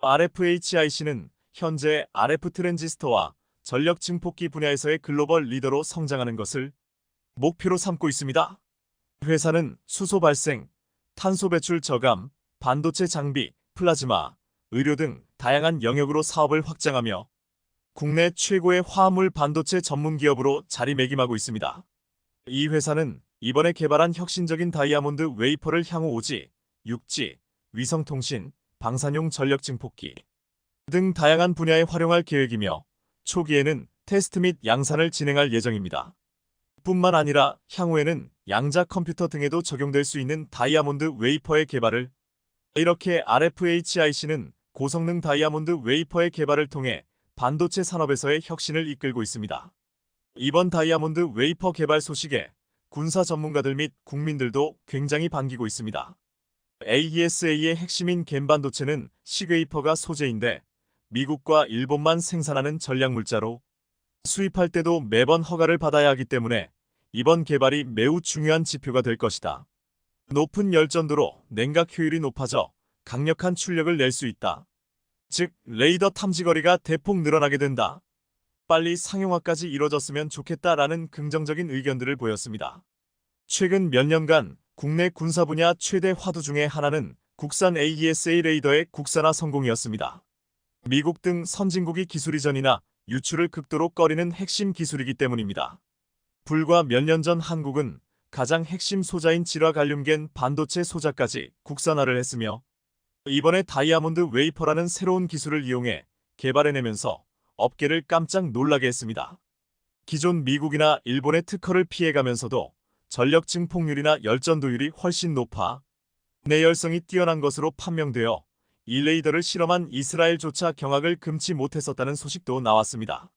RFHIC는 현재 RF 트랜지스터와 전력 증폭기 분야에서의 글로벌 리더로 성장하는 것을 목표로 삼고 있습니다. 회사는 수소 발생, 탄소 배출 저감, 반도체 장비, 플라즈마, 의료 등 다양한 영역으로 사업을 확장하며 국내 최고의 화합물 반도체 전문 기업으로 자리매김하고 있습니다. 이 회사는 이번에 개발한 혁신적인 다이아몬드 웨이퍼를 향후 5G, 6G, 위성통신, 방산용 전력 증폭기 등 다양한 분야에 활용할 계획이며 초기에는 테스트 및 양산을 진행할 예정입니다. 뿐만 아니라 향후에는 양자 컴퓨터 등에도 적용될 수 있는 다이아몬드 웨이퍼의 개발을 이렇게 RFHIC는 고성능 다이아몬드 웨이퍼의 개발을 통해 반도체 산업에서의 혁신을 이끌고 있습니다. 이번 다이아몬드 웨이퍼 개발 소식에 군사 전문가들 및 국민들도 굉장히 반기고 있습니다. AESA의 핵심인 겐 반도체는 시웨이퍼가 소재인데 미국과 일본만 생산하는 전략물자로 수입할 때도 매번 허가를 받아야 하기 때문에 이번 개발이 매우 중요한 지표가 될 것이다. 높은 열전도로 냉각 효율이 높아져 강력한 출력을 낼 수 있다. 즉, 레이더 탐지거리가 대폭 늘어나게 된다. 빨리 상용화까지 이뤄졌으면 좋겠다라는 긍정적인 의견들을 보였습니다. 최근 몇 년간 국내 군사 분야 최대 화두 중의 하나는 국산 AESA 레이더의 국산화 성공이었습니다. 미국 등 선진국이 기술 이전이나 유출을 극도로 꺼리는 핵심 기술이기 때문입니다. 불과 몇 년 전 한국은 가장 핵심 소자인 질화갈륨겐 반도체 소자까지 국산화를 했으며 이번에 다이아몬드 웨이퍼라는 새로운 기술을 이용해 개발해내면서 업계를 깜짝 놀라게 했습니다. 기존 미국이나 일본의 특허를 피해가면서도 전력 증폭률이나 열전도율이 훨씬 높아 내열성이 뛰어난 것으로 판명되어 이 레이더를 실험한 이스라엘조차 경악을 금치 못했었다는 소식도 나왔습니다.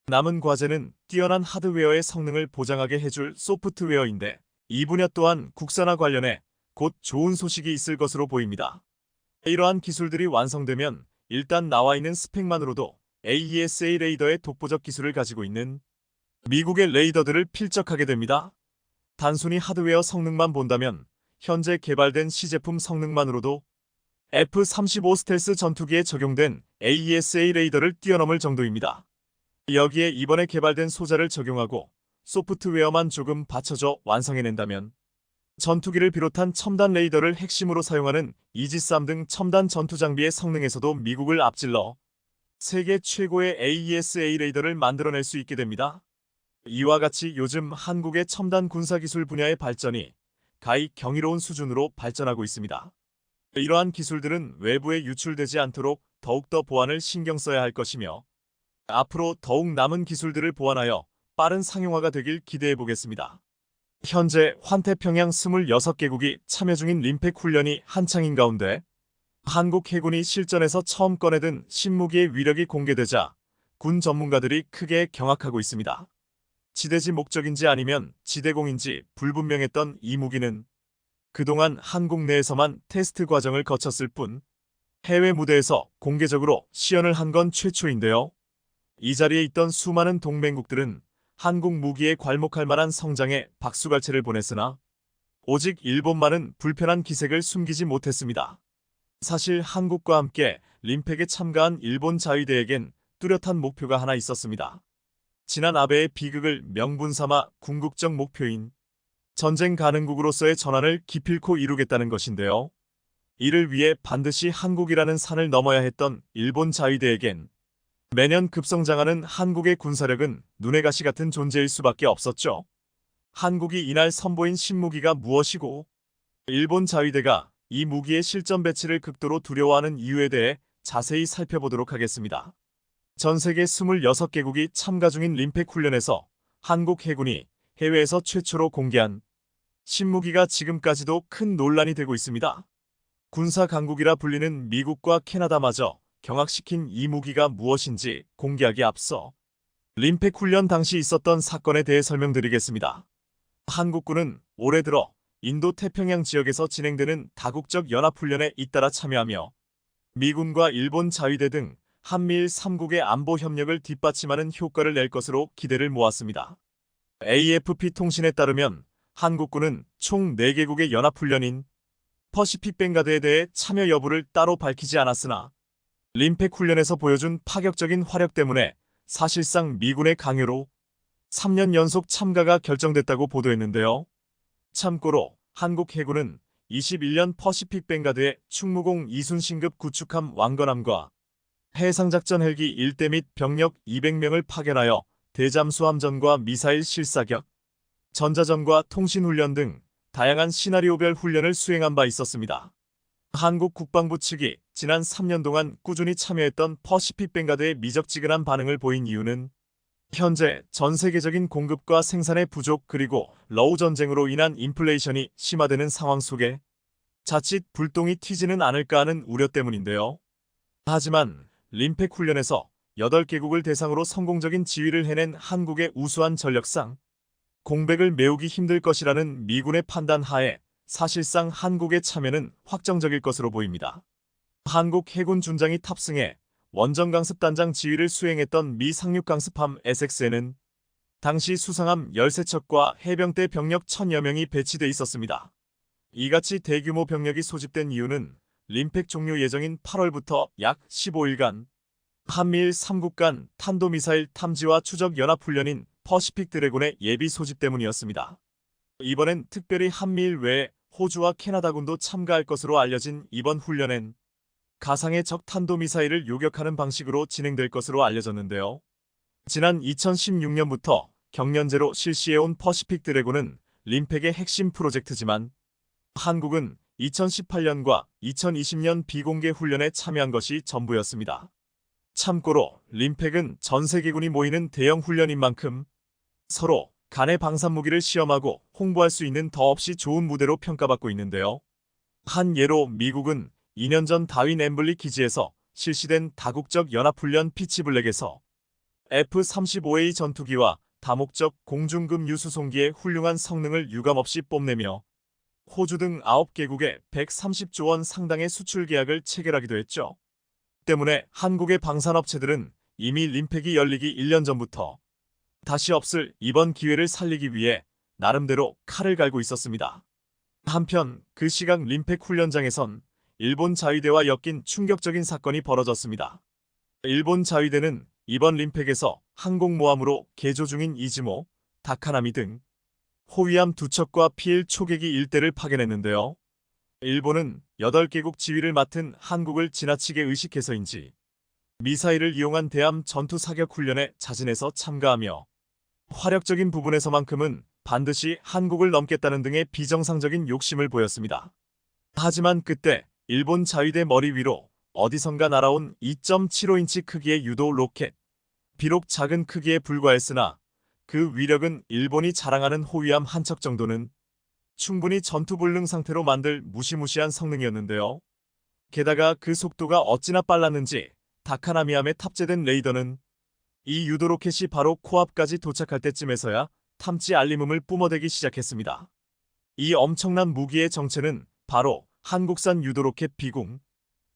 남은 과제는 뛰어난 하드웨어의 성능을 보장하게 해줄 소프트웨어인데 이 분야 또한 국산화 관련해 곧 좋은 소식이 있을 것으로 보입니다. 이러한 기술들이 완성되면 일단 나와 있는 스펙만으로도 AESA 레이더의 독보적 기술을 가지고 있는 미국의 레이더들을 필적하게 됩니다. 단순히 하드웨어 성능만 본다면 현재 개발된 시제품 성능만으로도 F-35 스텔스 전투기에 적용된 AESA 레이더를 뛰어넘을 정도입니다. 여기에 이번에 개발된 소자를 적용하고 소프트웨어만 조금 받쳐줘 완성해낸다면 전투기를 비롯한 첨단 레이더를 핵심으로 사용하는 이지스함 등 첨단 전투 장비의 성능에서도 미국을 앞질러 세계 최고의 AESA 레이더를 만들어낼 수 있게 됩니다. 이와 같이 요즘 한국의 첨단 군사기술 분야의 발전이 가히 경이로운 수준으로 발전하고 있습니다. 이러한 기술들은 외부에 유출되지 않도록 더욱더 보안을 신경 써야 할 것이며 앞으로 더욱 남은 기술들을 보완하여 빠른 상용화가 되길 기대해 보겠습니다. 현재 환태평양 26개국이 참여 중인 림팩 훈련이 한창인 가운데 한국 해군이 실전에서 처음 꺼내든 신무기의 위력이 공개되자 군 전문가들이 크게 경악하고 있습니다. 지대지 목적인지 아니면 지대공인지 불분명했던 이 무기는 그동안 한국 내에서만 테스트 과정을 거쳤을 뿐 해외 무대에서 공개적으로 시연을 한 건 최초인데요. 이 자리에 있던 수많은 동맹국들은 한국 무기에 괄목할 만한 성장에 박수갈채를 보냈으나 오직 일본만은 불편한 기색을 숨기지 못했습니다. 사실 한국과 함께 림팩에 참가한 일본 자위대에겐 뚜렷한 목표가 하나 있었습니다. 지난 아베의 비극을 명분 삼아 궁극적 목표인 전쟁 가능국으로서의 전환을 기필코 이루겠다는 것인데요. 이를 위해 반드시 한국이라는 산을 넘어야 했던 일본 자위대에겐 매년 급성장하는 한국의 군사력은 눈의 가시 같은 존재일 수밖에 없었죠. 한국이 이날 선보인 신무기가 무엇이고 일본 자위대가 이 무기의 실전 배치를 극도로 두려워하는 이유에 대해 자세히 살펴보도록 하겠습니다. 전 세계 26개국이 참가 중인 림팩 훈련에서 한국 해군이 해외에서 최초로 공개한 신무기가 지금까지도 큰 논란이 되고 있습니다. 군사 강국이라 불리는 미국과 캐나다마저 경악시킨 이 무기가 무엇인지 공개하기 앞서 림팩 훈련 당시 있었던 사건에 대해 설명드리겠습니다. 한국군은 올해 들어 인도 태평양 지역에서 진행되는 다국적 연합훈련에 잇따라 참여하며 미군과 일본 자위대 등 한미일 3국의 안보 협력을 뒷받침하는 효과를 낼 것으로 기대를 모았습니다. AFP 통신에 따르면 한국군은 총 4개국의 연합훈련인 퍼시픽 뱅가드에 대해 참여 여부를 따로 밝히지 않았으나 림팩 훈련에서 보여준 파격적인 화력 때문에 사실상 미군의 강요로 3년 연속 참가가 결정됐다고 보도했는데요. 참고로 한국 해군은 21년 퍼시픽 뱅가드의 충무공 이순신급 구축함 왕건함과 해상작전 헬기 1대 및 병력 200명을 파견하여 대잠수함전과 미사일 실사격, 전자전과 통신훈련 등 다양한 시나리오별 훈련을 수행한 바 있었습니다. 한국 국방부 측이 지난 3년 동안 꾸준히 참여했던 퍼시픽 뱅가드의 미적지근한 반응을 보인 이유는 현재 전 세계적인 공급과 생산의 부족 그리고 러우 전쟁으로 인한 인플레이션이 심화되는 상황 속에 자칫 불똥이 튀지는 않을까 하는 우려 때문인데요. 하지만 림팩 훈련에서 8개국을 대상으로 성공적인 지휘를 해낸 한국의 우수한 전력상 공백을 메우기 힘들 것이라는 미군의 판단 하에 사실상 한국의 참여는 확정적일 것으로 보입니다. 한국 해군 준장이 탑승해 원정강습단장 지휘를 수행했던 미 상륙강습함 에섹스에는 당시 수상함 13척과 해병대 병력 1000여 명이 배치돼 있었습니다. 이같이 대규모 병력이 소집된 이유는 림팩 종료 예정인 8월부터 약 15일간 한미일 3국 간 탄도미사일 탐지와 추적 연합훈련인 퍼시픽 드래곤의 예비 소집 때문이었습니다. 이번엔 특별히 한미일 외에 호주와 캐나다군도 참가할 것으로 알려진 이번 훈련엔 가상의 적 탄도미사일을 요격하는 방식으로 진행될 것으로 알려졌는데요. 지난 2016년부터 경연제로 실시해온 퍼시픽 드래곤은 림팩의 핵심 프로젝트지만 한국은 2018년과 2020년 비공개 훈련에 참여한 것이 전부였습니다. 참고로 림팩은 전 세계군이 모이는 대형 훈련인 만큼 서로 간의 방산무기를 시험하고 홍보할 수 있는 더없이 좋은 무대로 평가받고 있는데요. 한 예로 미국은 2년 전 다윈 엠블리 기지에서 실시된 다국적 연합훈련 피치블랙에서 F-35A 전투기와 다목적 공중급 유수송기의 훌륭한 성능을 유감없이 뽐내며 호주 등 9개국에 130조 원 상당의 수출 계약을 체결하기도 했죠. 때문에 한국의 방산업체들은 이미 림팩이 열리기 1년 전부터 다시 없을 이번 기회를 살리기 위해 나름대로 칼을 갈고 있었습니다. 한편 그 시각 림팩 훈련장에선 일본 자위대와 엮인 충격적인 사건이 벌어졌습니다. 일본 자위대는 이번 림팩에서 항공모함으로 개조 중인 이즈모, 다카나미 등 호위함 2척과 PL 초계기 1대를 파견했는데요. 일본은 8개국 지휘를 맡은 한국을 지나치게 의식해서인지 미사일을 이용한 대함 전투 사격 훈련에 자진해서 참가하며 화력적인 부분에서만큼은 반드시 한국을 넘겠다는 등의 비정상적인 욕심을 보였습니다. 하지만 그때 일본 자위대 머리 위로 어디선가 날아온 2.75인치 크기의 유도 로켓, 비록 작은 크기에 불과했으나 그 위력은 일본이 자랑하는 호위함 한 척 정도는 충분히 전투불능 상태로 만들 무시무시한 성능이었는데요. 게다가 그 속도가 어찌나 빨랐는지 다카나미함에 탑재된 레이더는 이 유도 로켓이 바로 코앞까지 도착할 때쯤에서야 탐지 알림음을 뿜어대기 시작했습니다. 이 엄청난 무기의 정체는 바로 한국산 유도 로켓 비공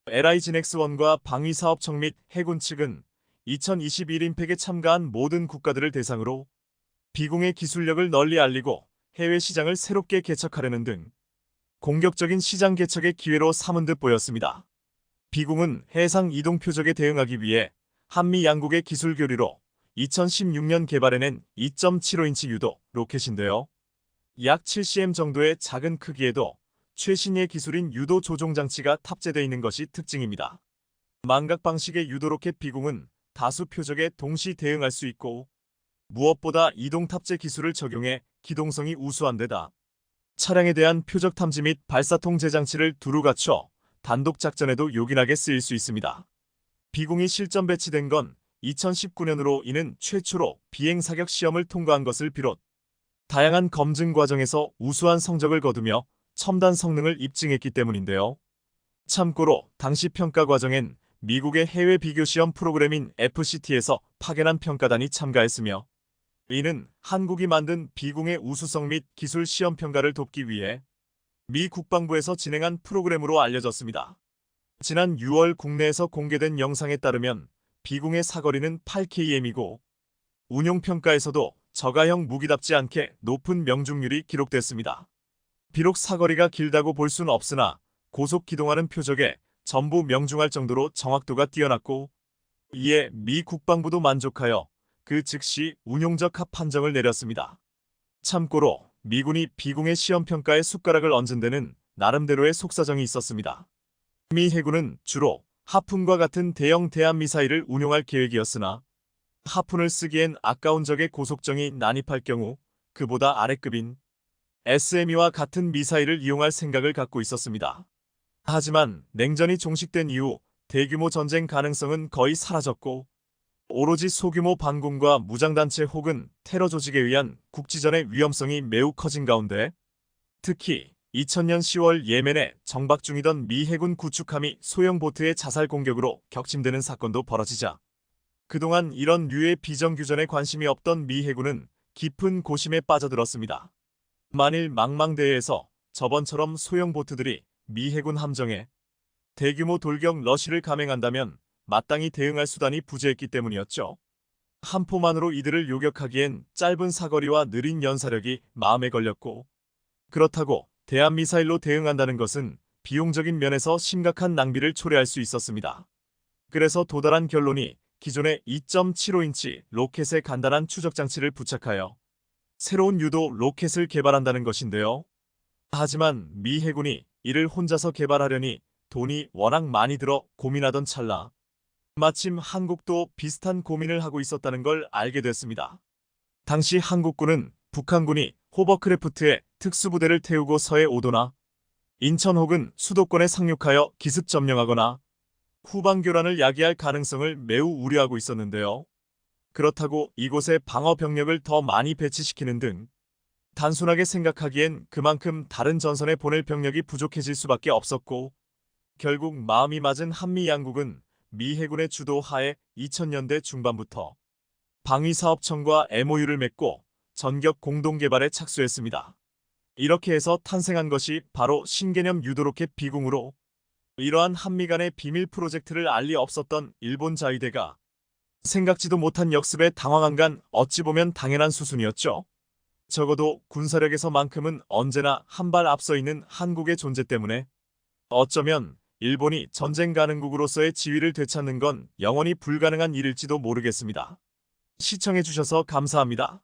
LIGNX-1과 방위사업청 및 해군 측은 2021 임팩에 참가한 모든 국가들을 대상으로 비공의 기술력을 널리 알리고 해외 시장을 새롭게 개척하려는 등 공격적인 시장 개척의 기회로 삼은 듯 보였습니다. 비공은 해상 이동 표적에 대응하기 위해 한미 양국의 기술 교류로 2016년 개발해낸 2.75인치 유도 로켓인데요. 약 7cm 정도의 작은 크기에도 최신의 기술인 유도 조종 장치가 탑재되어 있는 것이 특징입니다. 망각 방식의 유도 로켓 비공은 다수 표적에 동시 대응할 수 있고 무엇보다 이동 탑재 기술을 적용해 기동성이 우수한 데다 차량에 대한 표적 탐지 및 발사 통제 장치를 두루 갖춰 단독 작전에도 요긴하게 쓰일 수 있습니다. 비공이 실전 배치된 건 2019년으로 이는 최초로 비행 사격 시험을 통과한 것을 비롯 다양한 검증 과정에서 우수한 성적을 거두며 첨단 성능을 입증했기 때문인데요. 참고로 당시 평가 과정엔 미국의 해외 비교 시험 프로그램인 FCT에서 파견한 평가단이 참가했으며 이는 한국이 만든 비공의 우수성 및 기술 시험 평가를 돕기 위해 미 국방부에서 진행한 프로그램으로 알려졌습니다. 지난 6월 국내에서 공개된 영상에 따르면 비공의 사거리는 8km이고 운용평가에서도 저가형 무기답지 않게 높은 명중률이 기록됐습니다. 비록 사거리가 길다고 볼 수는 없으나 고속 기동하는 표적에 전부 명중할 정도로 정확도가 뛰어났고 이에 미 국방부도 만족하여 그 즉시 운용적 합 판정을 내렸습니다. 참고로 미군이 비공의 시험평가에 숟가락을 얹은 데는 나름대로의 속사정이 있었습니다. 미 해군은 주로 하푼과 같은 대형 대함미사일을 운용할 계획이었으나 하푼을 쓰기엔 아까운 적의 고속정이 난입할 경우 그보다 아래급인 SME와 같은 미사일을 이용할 생각을 갖고 있었습니다. 하지만 냉전이 종식된 이후 대규모 전쟁 가능성은 거의 사라졌고 오로지 소규모 반군과 무장단체 혹은 테러 조직에 의한 국지전의 위험성이 매우 커진 가운데 특히 2000년 10월 예멘에 정박 중이던 미 해군 구축함이 소형 보트의 자살 공격으로 격침되는 사건도 벌어지자 그동안 이런 류의 비정규전에 관심이 없던 미 해군은 깊은 고심에 빠져들었습니다. 만일 망망대해에서 저번처럼 소형 보트들이 미 해군 함정에 대규모 돌격 러시를 감행한다면 마땅히 대응할 수단이 부재했기 때문이었죠. 한 포만으로 이들을 요격하기엔 짧은 사거리와 느린 연사력이 마음에 걸렸고 그렇다고 대함미사일로 대응한다는 것은 비용적인 면에서 심각한 낭비를 초래할 수 있었습니다. 그래서 도달한 결론이 기존의 2.75인치 로켓에 간단한 추적장치를 부착하여 새로운 유도 로켓을 개발한다는 것인데요. 하지만 미 해군이 이를 혼자서 개발하려니 돈이 워낙 많이 들어 고민하던 찰나 마침 한국도 비슷한 고민을 하고 있었다는 걸 알게 됐습니다. 당시 한국군은 북한군이 호버크래프트에 특수부대를 태우고 서해 오도나 인천 혹은 수도권에 상륙하여 기습 점령하거나 후방 교란을 야기할 가능성을 매우 우려하고 있었는데요. 그렇다고 이곳에 방어 병력을 더 많이 배치시키는 등 단순하게 생각하기엔 그만큼 다른 전선에 보낼 병력이 부족해질 수밖에 없었고 결국 마음이 맞은 한미 양국은 미 해군의 주도 하에 2000년대 중반부터 방위사업청과 MOU를 맺고 전격 공동개발에 착수했습니다. 이렇게 해서 탄생한 것이 바로 신개념 유도로켓 비공으로 이러한 한미 간의 비밀 프로젝트를 알 리 없었던 일본 자위대가 생각지도 못한 역습에 당황한 간 어찌 보면 당연한 수순이었죠. 적어도 군사력에서만큼은 언제나 한 발 앞서 있는 한국의 존재 때문에 어쩌면 일본이 전쟁 가능국으로서의 지위를 되찾는 건 영원히 불가능한 일일지도 모르겠습니다. 시청해주셔서 감사합니다.